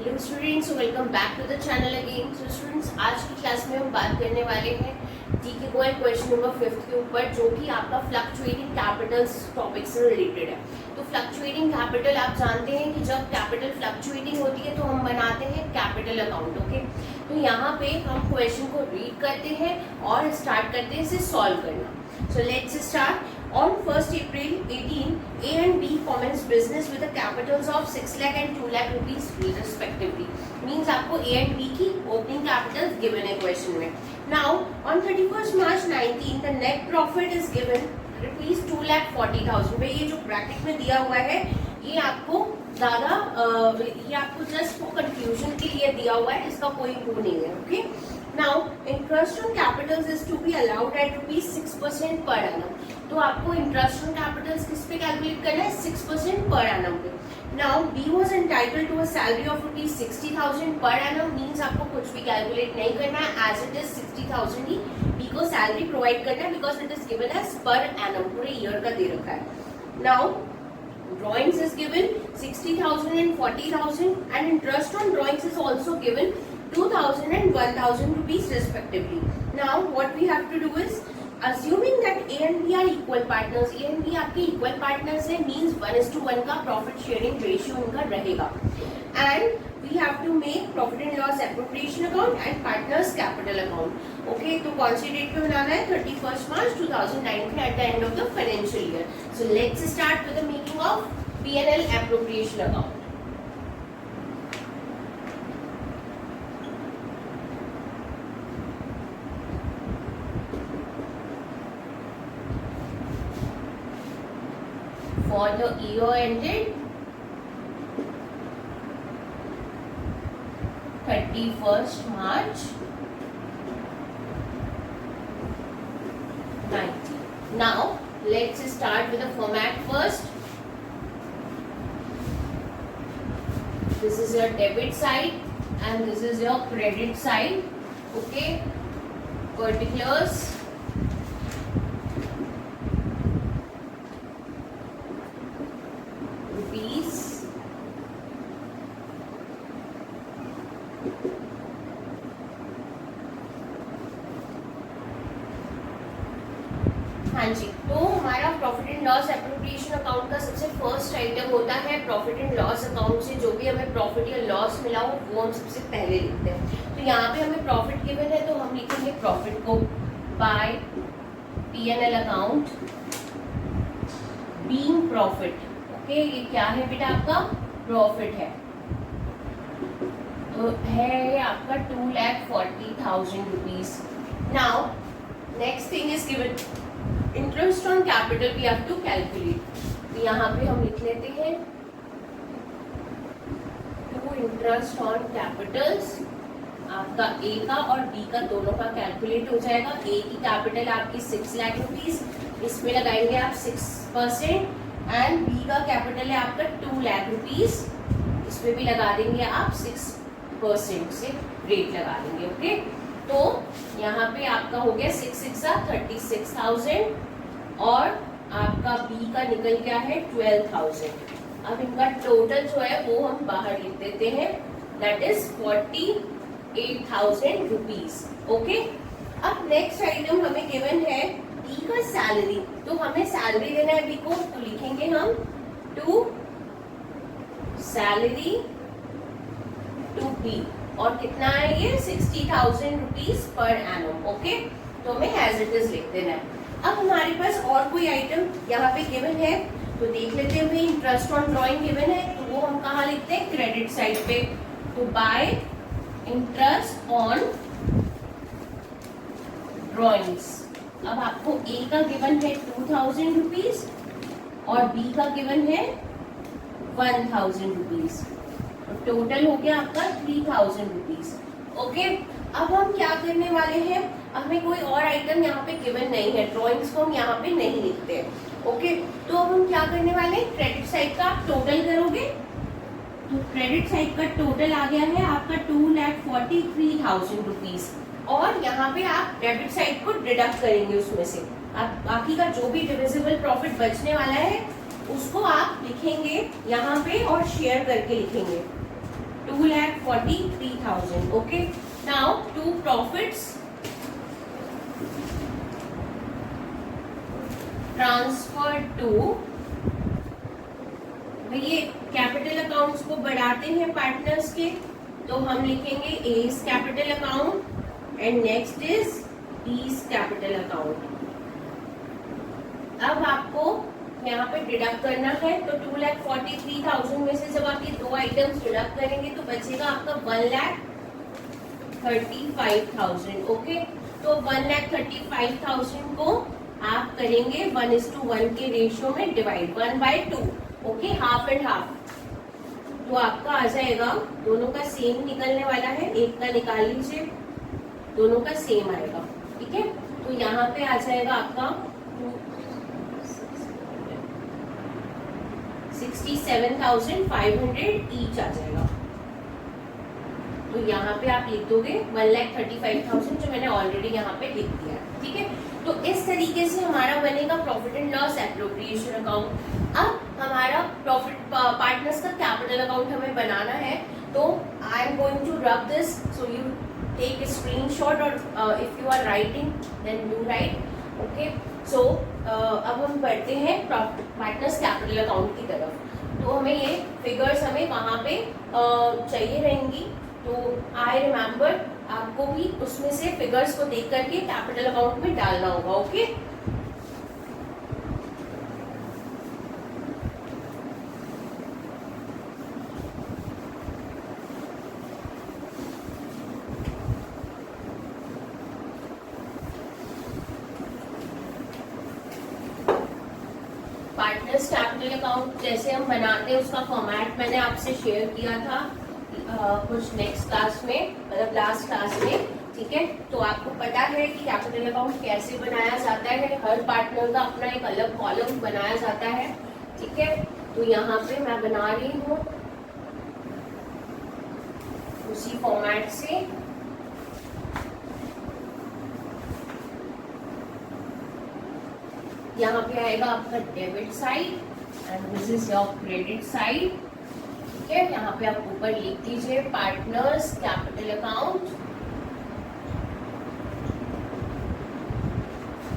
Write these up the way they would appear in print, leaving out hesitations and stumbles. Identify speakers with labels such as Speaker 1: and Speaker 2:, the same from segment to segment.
Speaker 1: Hello students, welcome back to the channel again. So students, आज की class में हम बात करने वाले हैं जीके को क्वेश्चन नंबर 5 के ऊपर, जो कि आपका फ्लक्चुएटिंग कैपिटल्स टॉपिक से रिलेटेड है। तो फ्लक्चुएटिंग कैपिटल आप जानते हैं कि जब कैपिटल फ्लक्चुएटिंग होती है तो हम बनाते हैं कैपिटल अकाउंट। ओके, तो यहाँ पे हम क्वेश्चन को रीड करते हैं और स्टार्ट करते हैं इसे सॉल्व करना। So let's start. On 1st April 18, A and B commenced business with the capitals of 6 lakh and 2 lakh rupees respectively. Means आपको A and B की opening capitals given है question में. Now on 31st March 19, the net profit is given rupees 2,40,000. भाई ये जो bracket में दिया हुआ है ये आपको ज़्यादा ये आपको जस्ट वो कंफ्यूजन के लिए दिया हुआ है, इसका कोई वो नहीं है. Okay, Now, interest on capitals is to be allowed at rupees 6% per annum. तो आपको interest on capitals किस पे कैलकुलेट करना है? 6% per annum पे. Now, B was entitled to a salary of rupees 60,000 per annum. Means आपको कुछ भी कैलकुलेट नहीं करना है, as it is 60,000 he B को सैलरी प्रोवाइड करना है, because it is given as per annum, पूरे ईयर का दे रखा है. Now, drawings is given 60,000 and 40,000, and interest on drawings is also given 2,000 and 1,000 rupees respectively. Now what we have to do is, assuming that A and B are equal partners, A and B आपके equal partners है, means 1:1 का profit sharing ratio उनका रहेगा, and we have to make profit and loss appropriation account and partners capital account. Okay, तो कौन सी date पे बनाना है? 31st March 2019 at the end of the financial year. So let's start with the making of P&L appropriation account. For the year ended 31st March 19. Now let's start with the format first. This is your debit side and this is your credit side. Okay, particulars. हाँ जी, तो हमारा profit and loss appropriation account का सबसे first item होता है profit and loss account से जो भी हमें प्रॉफिट या लॉस मिला हो वो हम सबसे पहले लिखते हैं. तो यहाँ पे हमें प्रॉफिट गिवन है तो हम लिखेंगे प्रॉफिट को by P&L account being profit. Okay, ये क्या है बेटा? आपका प्रॉफिट है, तो है आपका 2,40,000 rupees. Now next thing is given interest on capital we have to calculate. तो यहाँ पे हम लिख लेते हैं टू इंटरेस्ट ऑन कैपिटल्स. आपका ए का और बी का दोनों का कैलकुलेट हो जाएगा. ए की कैपिटल आपकी 6 लाख रुपीज, इसमें लगाएंगे आप 6%, एंड बी का कैपिटल है आपका 2 लाख रुपीज, इसमें भी लगा देंगे आप 6% से रेट लगा देंगे. ओके, तो यहाँ पे आपका हो गया 6 36,000 और आपका बी का निकल गया है 12,000. अब इनका टोटल जो है वो हम बाहर लिख देते हैं, दैट इज 48,000 रुपीज. ओके, अब नेक्स्ट आइटम हमें गिवन है बी का सैलरी. तो हमें सैलरी देना है बी को, तो लिखेंगे हम टू सैलरी टू बी, और कितना है ये? 60,000 रुपीज पर एनम. ओके, तो हमें एज इट इज लिख देना है. अब हमारे पास और कोई आइटम यहाँ पे गिवन है तो देख लेते हैं. भाई इंटरेस्ट ऑन ड्रॉइंग गिवन है तो वो हम कहाँ लिखते हैं? क्रेडिट साइड पे. तो बाय इंटरेस्ट ऑन ड्रॉइंग्स. अब आपको ए का गिवन है 2,000 रुपीज और बी का गिवन है 1,000 रुपीज. टोटल हो गया आपका 3,000 रुपीज. ओके, अब हम क्या करने वाले हैं? हमें कोई और आइटम यहाँ पे गिवन नहीं है, ड्रॉइंग्स को हम यहाँ पे नहीं लिखते हैं. ओके, तो अब हम क्या करने वाले हैं? क्रेडिट साइड का आप टोटल करोगे तो क्रेडिट साइड का टोटल आ गया है आपका 2,43,000 रुपीज, और यहाँ पे आप डेबिट साइड को डिडक्ट करेंगे उसमें से. आप बाकी का जो भी डिविजिबल प्रॉफिट बचने वाला है उसको आप लिखेंगे यहाँ पे और शेयर करके लिखेंगे. 2,40,000 2,43,000. Okay, now to profits transfer to, ये कैपिटल अकाउंट्स को बढ़ाते हैं पार्टनर्स के, तो हम लिखेंगे A is capital account and next is B is capital account. अब आपको यहाँ पे डिडक्ट करना है, तो 2,43,000 में से जब आप ये दो आइटम्स डिडक्ट करेंगे तो बचेगा आपका 1,35,000. ओके, तो 1,35,000 को आप करेंगे 1:1 के रेशियो में divide 1/2. Okay, half and half. तो आपका आ जाएगा, दोनों का सेम निकलने वाला है, एक का निकाल लीजिए, दोनों का सेम आएगा. ठीक है, तो यहाँ पे आ जाएगा आपका 67,500 ईच आ जाएगा. तो यहाँ पे आप लिख दोगे 1,35,000 जो मैंने ऑलरेडी यहाँ पे लिख दिया है. ठीक है, तो इस तरीके से हमारा बनेगा profit and loss appropriation account. अब हमारा प्रॉफिट पार्टनर्स का कैपिटल अकाउंट हमें बनाना है, तो I am going to rub this, so you take a screenshot और if you are writing then do write. Okay, so अब हम बढ़ते हैं पार्टनर्स कैपिटल अकाउंट की तरफ. तो हमें ये फिगर्स हमें वहाँ पे चाहिए रहेंगी, तो आई रिमेम्बर आपको भी उसमें से फिगर्स को देख करके कैपिटल अकाउंट में डालना होगा. ओके, पार्टनर्स कैपिटल अकाउंट जैसे हम बनाते हैं उसका फॉर्मेट मैंने आपसे शेयर किया था कुछ नेक्स्ट क्लास में, मतलब लास्ट क्लास में. ठीक है, तो आपको पता है कि कैपिटल अकाउंट कैसे बनाया जाता है. हर पार्टनर का अपना एक अलग कॉलम बनाया जाता है. ठीक है, तो यहाँ पे मैं बना रही हूँ उसी फॉर्मेट से. यहाँ पे आएगा आपका debit side and this is your credit side. ठीक है, यहाँ पे आप ऊपर लिख दीजिए पार्टनर्स कैपिटल अकाउंट.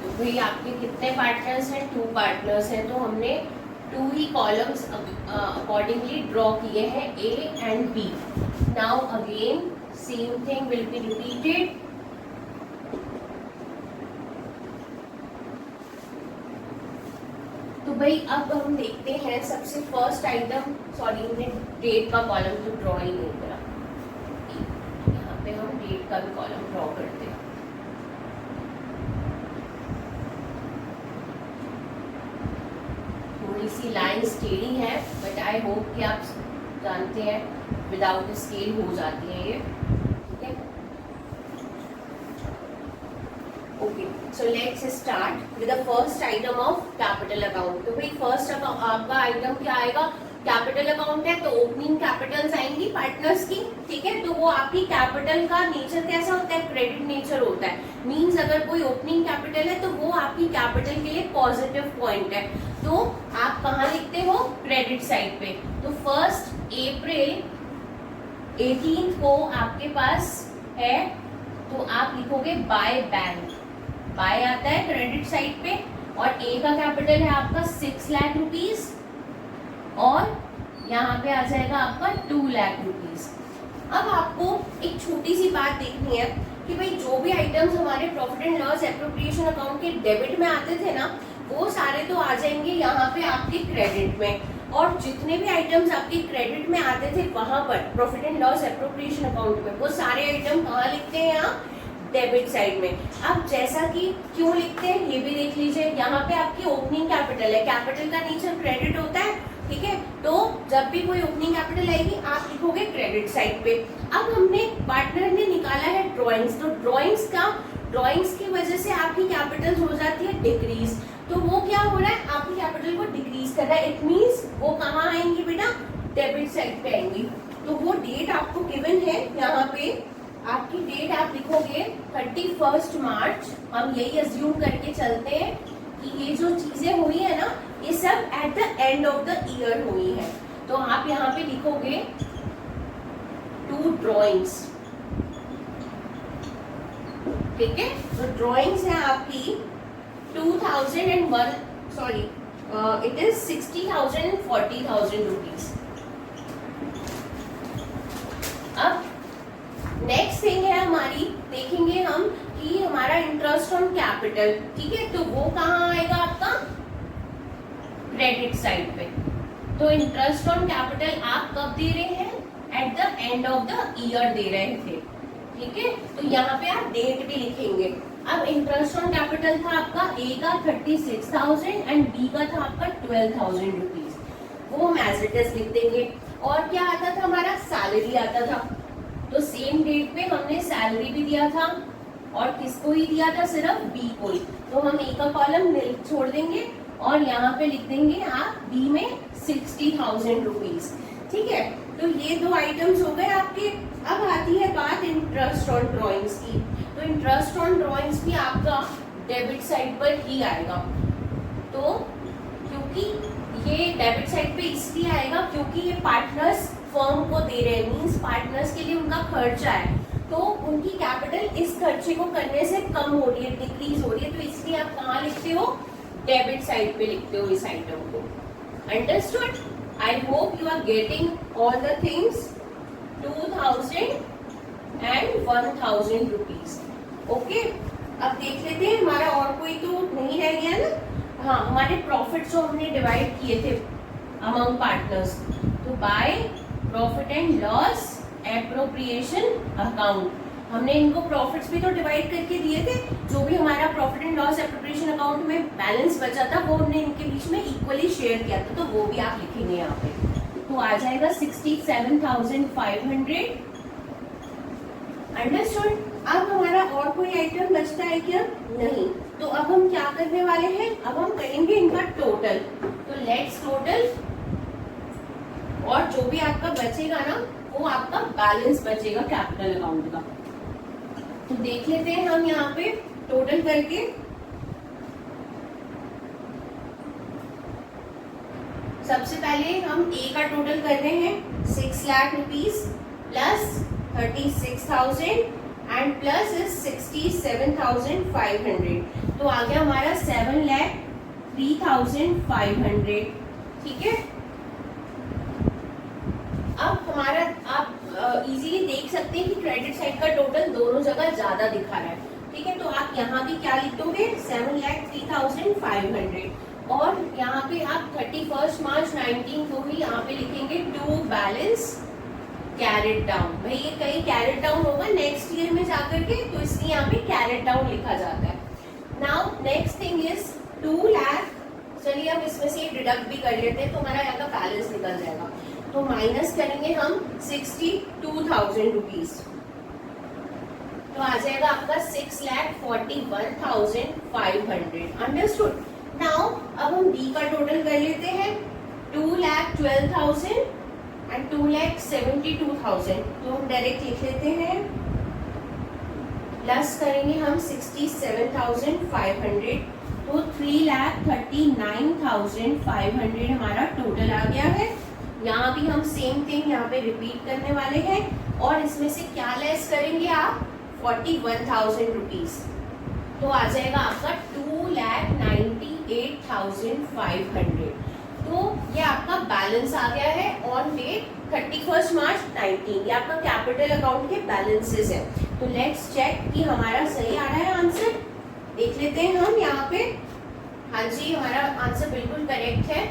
Speaker 1: तो भाई आपके कितने पार्टनर्स हैं? 2 पार्टनर्स हैं, तो हमने 2 ही कॉलम्स अकॉर्डिंगली ड्रॉ किए हैं, A and B. Now again same thing will be repeated. तो भाई अब हम देखते हैं सबसे फर्स्ट आइटम, सॉरी हमने डेट का कॉलम तो ड्रॉ ही नहीं करा, यहाँ पे हम डेट का भी कॉलम ड्रॉ करते हैं. थोड़ी सी लाइन टेढ़ी है बट आई होप कि आप जानते हैं विदाउट स्केल हो जाती है ये. ठीक है, okay, so let's start with the first item of capital account. तो भाई फर्स्ट आपका आइटम क्या आएगा? कैपिटल अकाउंट है, तो ओपनिंग कैपिटल्स आएंगी पार्टनर्स की. ठीक है, तो वो आपकी कैपिटल का नेचर कैसा होता है? क्रेडिट नेचर होता है. मींस अगर कोई ओपनिंग कैपिटल है तो वो आपकी कैपिटल के लिए पॉजिटिव पॉइंट है, तो आप कहाँ लिखते हो? क्रेडिट साइड पे. तो 1 अप्रैल 18 को आपके पास है, तो आप लिखोगे बाय बैंक. बाय आता है क्रेडिट साइड पे, और ए का कैपिटल है आपका 6 लाख रुपीज, और यहाँ पे आ जाएगा आपका 2 लाख रुपीज. अब आपको एक छोटी सी बात देखनी है कि भाई जो भी आइटम्स हमारे profit and loss appropriation account के डेबिट में आते थे ना, वो सारे तो आ जाएंगे यहाँ पे आपके क्रेडिट में, और जितने भी आइटम्स आपके क्रेडिट में आते थे वहां पर profit and loss appropriation account में वो सारे आइटम कहाँ लिखते हैं? यहाँ डेबिट साइड में. अब जैसा कि क्यों लिखते हैं ये भी देख लीजिए. यहाँ पे आपकी ओपनिंग कैपिटल है, कैपिटल का नेचर क्रेडिट होता है. ठीक है, तो जब भी कोई ओपनिंग कैपिटल आएगी आप लिखोगे क्रेडिट साइड पे. अब हमने पार्टनर ने निकाला है ड्रॉइंग्स, तो ड्रॉइंग्स की वजह से आपकी कैपिटल हो जाती है डिक्रीज. तो वो क्या हो रहा है? आपकी कैपिटल को डिक्रीज कर रहा है. इट मीन्स वो कहाँ आएंगी बेटा? डेबिट साइड पे आएंगी. तो वो डेट आपको गिवन है यहाँ पे, आपकी डेट आप लिखोगे 31 मार्च. हम यही अज्यूम करके चलते हैं कि ये जो चीजें हुई है ना, ये सब eight the end of the year हुई है. तो आप यहाँ पे लिखोगे 2 टू ड्रॉइंग्स, ठीक है। तो ड्रॉइंग्स है आपकी 2001, sorry it is 60,000 and 40,000 rupees. अब नेक्स्ट थिंग है हमारी, देखेंगे हम कि हमारा इंटरेस्ट ऑन कैपिटल, ठीक है। तो वो कहाँ आएगा आपका, क्रेडिट साइड पे। तो इंटरेस्ट ऑन कैपिटल आप कब दे रहे हैं, at the end of the year दे रहे थे, ठीक है। तो यहाँ पे आप डेट भी लिखेंगे। अब इंटरेस्ट ऑन कैपिटल था आपका ए का 36,000 एंड बी का था आपका 12,000 रुपीज, वो हम एज इट इज लिख देंगे। और क्या आता था हमारा, सैलरी आता था। तो सेम डेट पे हमने सैलरी भी दिया था, और किसको ही दिया था, सिर्फ बी को ही। तो हम ए का कॉलम छोड़ देंगे और यहाँ पे लिख देंगे आप बी में 60,000 रुपीज, ठीक है। तो ये दो आइटम्स हो गए आपके। अब आती है बात इंटरेस्ट ऑन ड्रॉइंग्स की। तो इंटरेस्ट ऑन ड्रॉइंग्स भी आपका डेबिट साइड पर ही आएगा। तो क्योंकि ये डेबिट साइड पे इसलिए आएगा क्योंकि ये पार्टनर्स फर्म को दे रहे हैं, मींस पार्टनर्स के लिए उनका खर्चा है, तो उनकी कैपिटल इस खर्चे को करने से कम हो रही है, डिक्रीज हो रही है। तो इसलिए आप कहाँ लिखते हो, डेबिट साइड पे लिखते हो इस आइटम को। Understood? I hope you are getting all the things. 2,000 and 1,000 rupees, okay. अब देख लेते हैं हमारा और कोई तो नहीं रह गया ना। हाँ, हमारे प्रॉफिट जो हमने डिवाइड किए थे अमंग पार्टनर्स, तो by profit and loss appropriation account, हमने इनको प्रॉफिट्स भी तो डिवाइड करके दिए थे। जो भी हमारा profit and loss appropriation account में बैलेंस बचा था वो हमने इनके बीच में इक्वली शेयर किया था, तो वो भी आप लिखेंगे यहाँ पे। तो आ जाएगा 67,500। अंडरस्टूड? अब हमारा और कोई आइटम बचता है क्या, नहीं। तो अब हम क्या करने वाले हैं, अब हम करेंगे इनका टोटल। तो लेट्स टोटल, और जो भी आपका बचेगा ना वो आपका बैलेंस बचेगा कैपिटल अकाउंट का। तो देख लेते हैं हम यहाँ पे टोटल करके। सबसे पहले हम ए का टोटल कर रहे हैं 6 lakh rupees plus 36,000 and plus 67,500। तो आ गया हमारा 7,03,500, ठीक है। अब हमारा आप इजीली देख सकते हैं कि क्रेडिट साइड का टोटल दोनों जगह ज्यादा दिखा रहा है, ठीक है। तो आप यहाँ भी क्या लिख दोगे, 7,03,500, और यहाँ पे आप 31 मार्च 19 को ही यहाँ पे लिखेंगे टू बैलेंस कैरेट डाउन। भाई ये कहीं कैरेट डाउन होगा नेक्स्ट ईयर में जाकर के, तो इसलिए यहाँ पे कैरेट डाउन लिखा जाता है। Now next thing is 2 lakh. चलिए अब इसमें से डिडक्ट भी कर लेते हैं तो हमारा यहाँ का बैलेंस निकल जाएगा। तो माइनस करेंगे हम 62,000 रुपीज, तो आ जाएगा आपका 6,41,500। अंडरस्टूड? नाउ अब हम बी का टोटल कर लेते हैं, 2,12,000 एंड 2,72,000। तो हम डायरेक्ट लिख लेते हैं, प्लस करेंगे हम 67,500, तो 3,39,500 हमारा टोटल आ गया है। यहाँ भी हम सेम थिंग यहाँ पे रिपीट करने वाले हैं, और इसमें से क्या लेस करेंगे आप, 41,000 रुपीज। तो आ जाएगा आपका 2,98,500। तो ये आपका बैलेंस आ गया है ऑन डेट 31 मार्च 19। ये आपका कैपिटल अकाउंट के बैलेंसेस है। तो लेट्स चेक कि हमारा सही आ रहा है आंसर। देख लेते हैं हम यहाँ पे। हाँ जी, हमारा आंसर बिल्कुल करेक्ट है।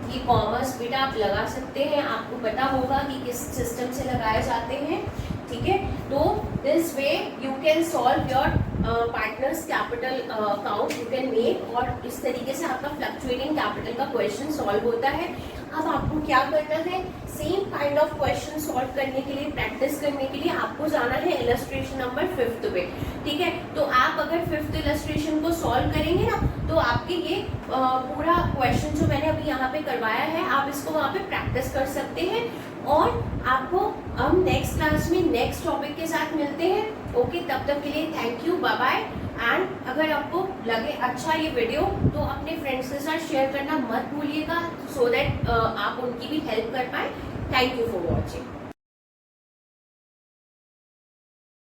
Speaker 1: ये कॉमर्स बेटा आप लगा सकते हैं, आपको पता होगा कि किस सिस्टम से लगाए जाते हैं, ठीक है। तो this way you can solve your partners capital account you can make, और इस तरीके से आपका फ्लक्चुएटिंग कैपिटल का क्वेश्चन सॉल्व होता है। अब आपको क्या करना है, same kind of question solve करने के लिए, प्रैक्टिस करने के लिए आपको जाना है इलस्ट्रेशन नंबर 5 पे, ठीक है। तो आप अगर 5th इलस्ट्रेशन को सॉल्व करेंगे ना, तो आपके ये पूरा क्वेश्चन जो मैंने अभी यहाँ पे करवाया है, आप इसको वहाँ पे प्रैक्टिस कर सकते हैं। और आपको हम नेक्स्ट क्लास में नेक्स्ट टॉपिक के साथ मिलते हैं। ओके, तब तक के लिए thank you, bye bye. And अगर आपको लगे अच्छा ये वीडियो, तो अपने फ्रेंड्स के साथ शेयर करना मत भूलिएगा, सो दैट आप उनकी भी हेल्प कर पाए। Thank you for watching.